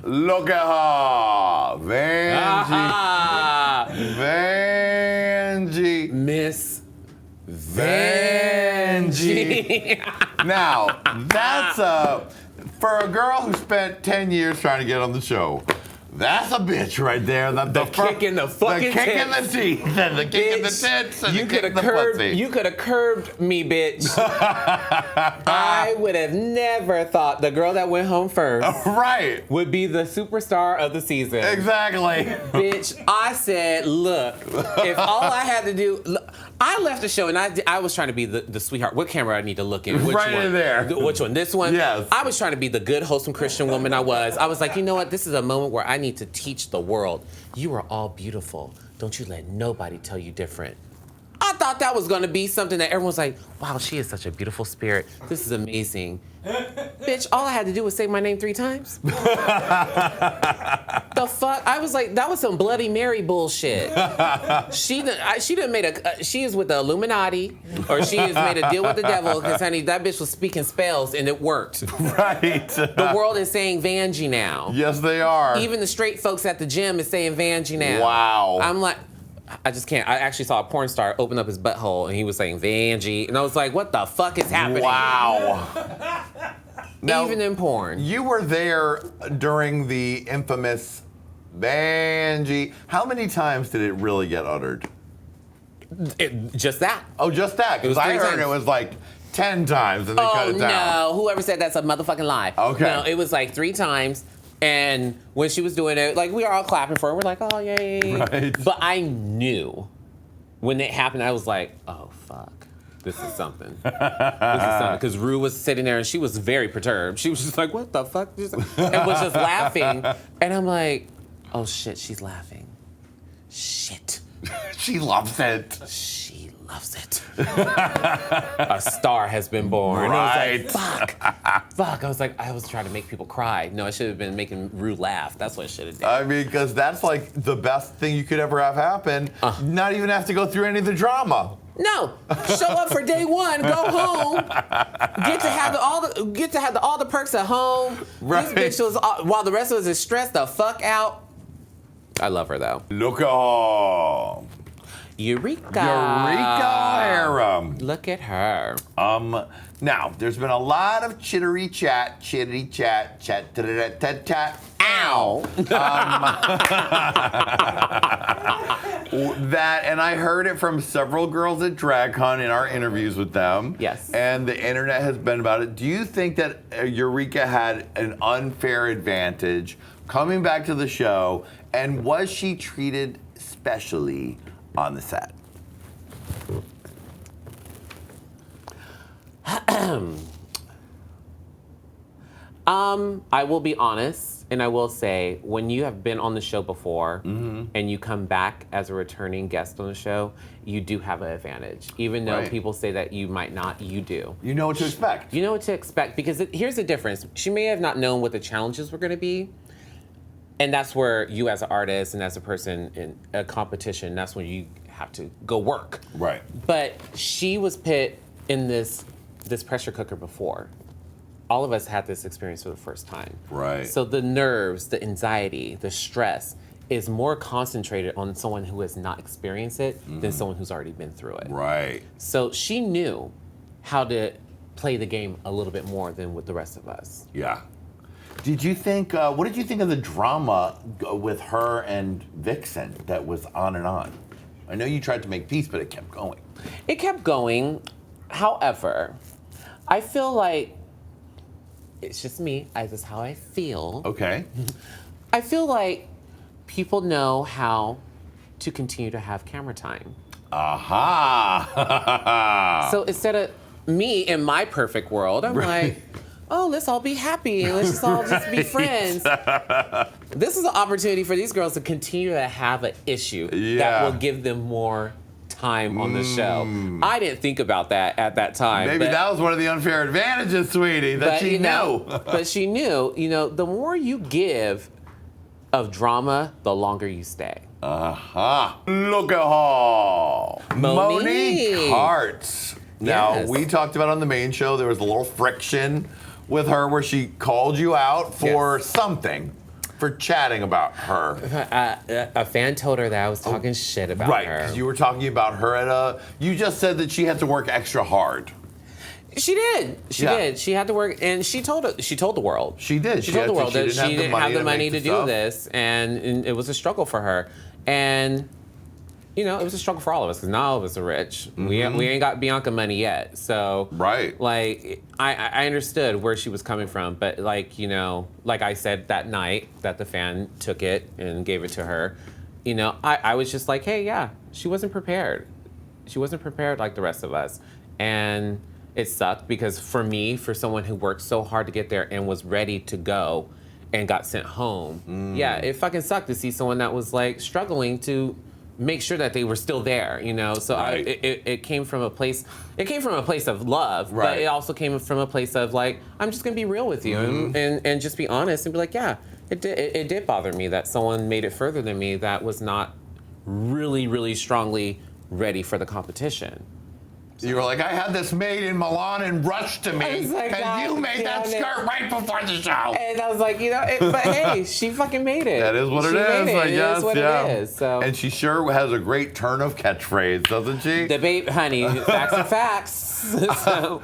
Look at her. Vanjie. Miss Vanjie. Now, that's for a girl who spent 10 years trying to get on the show. That's a bitch right there. The kick in the fucking tits. The kick in the teeth and the kick in the tits and the kick in the pussy. You could have curbed me, bitch. I would have never thought the girl that went home first would be the superstar of the season. Exactly. Bitch, I said, look, if all I had to do... I left the show and I was trying to be the sweetheart. What camera I need to look in? Which right one? In there. Which one? This one? Yes. I was trying to be the good, wholesome Christian woman I was. I was like, you know what? This is a moment where I need to teach the world. You are all beautiful. Don't you let nobody tell you different. I thought that was going to be something that everyone's like, wow, she is such a beautiful spirit. This is amazing. Bitch, all I had to do was say my name 3 times. The fuck? I was like, that was some Bloody Mary bullshit. She is with the Illuminati, or she has made a deal with the devil, because, honey, that bitch was speaking spells, and it worked. Right. The world is saying Vanjie now. Yes, they are. Even the straight folks at the gym is saying Vanjie now. Wow. I'm like... I just can't. I actually saw a porn star open up his butthole and he was saying Vanjie. And I was like, what the fuck is happening? Wow. Now, even in porn. You were there during the infamous Vanjie. How many times did it really get uttered? Just that. Oh, just that? Because I heard it was like 10 times and they cut it down. No. Whoever said that's a motherfucking lie. Okay. No, it was like 3 times. And when she was doing it, like, we were all clapping for her. We're like, oh, yay. Right. But I knew when it happened, I was like, oh, fuck. This is something. This is something. Because Rue was sitting there and she was very perturbed. She was just like, what the fuck? And was just laughing. And I'm like, oh, shit, she's laughing. Shit. She loves it. She loves it. A star has been born. Right. And I was like, fuck. I was trying to make people cry. No, I should have been making Rue laugh. That's what I should have done. I mean, because that's like the best thing you could ever have happen. Not even have to go through any of the drama. No, show up for day 1, go home, get to have all the perks at home. Right. This bitch was while the rest of us is stressed the fuck out. I love her though. Look at her. Eureka Harem. Look at her. Now, there's been a lot of chitty chat, ow. And I heard it from several girls at DragCon in our interviews with them. Yes. And the internet has been about it. Do you think that Eureka had an unfair advantage coming back to the show, and was she treated specially on the set? I will be honest, and I will say, when you have been on the show before and you come back as a returning guest on the show, you do have an advantage. Even though people say that you might not, you do. You know what to expect. You know what to expect, because here's the difference. She may have not known what the challenges were going to be, and that's where you as an artist and as a person in a competition, that's when you have to go work. Right. But she was put in this pressure cooker before. All of us had this experience for the first time. Right. So the nerves, the anxiety, the stress is more concentrated on someone who has not experienced it than someone who's already been through it. Right. So she knew how to play the game a little bit more than with the rest of us. Yeah. What did you think of the drama with her and Vixen that was on and on? I know you tried to make peace, but it kept going. It kept going. However, I feel like, it's just me, this is how I feel. Okay. I feel like people know how to continue to have camera time. Aha! So instead of me in my perfect world, I'm like, oh, let's all be happy. Let's just all just be friends. This is an opportunity for these girls to continue to have an issue that will give them more time on the show. I didn't think about that at that time. Maybe that was one of the unfair advantages, sweetie, that she knew. But she knew, the more you give of drama, the longer you stay. Look at her. Monique Hearts. Now, we talked about on the main show, there was a little friction with her where she called you out for something. for chatting about her? A fan told her that I was talking shit about Right, her. because you were talking about her at a. You just said that she had to work extra hard. She did. She Yeah. did. She had to work, and she told the world. She did. She told the world that she she didn't have the money to make do stuff. this, and it was a struggle for her. And you know, it was a struggle for all of us because not all of us are rich. We ain't got Bianca money yet, so Right. Like I understood where she was coming from, but like you know, like I said that night that the fan took it and gave it to her, you know, I was just like, hey, yeah, she wasn't prepared. She wasn't prepared like the rest of us, and it sucked because for me, for someone who worked so hard to get there and was ready to go and got sent home, yeah, it fucking sucked to see someone that was like struggling to make sure that they were still there, you know. So Right. it came from a place. It came from a place of love, Right. but it also came from a place of like, I'm just gonna be real with you and just be honest and be like, yeah, it did bother me that someone made it further than me that was not really strongly ready for the competition. You were like, I had this made in Milan and rushed to I me, was like, and you God made that damn it. skirt right before the show. And I was like, you know, but hey, she fucking made it. That is what She it is, made I guess. It is what yeah. it is. So And she sure has a great turn of catchphrase, doesn't she? debate, honey, facts are facts. So.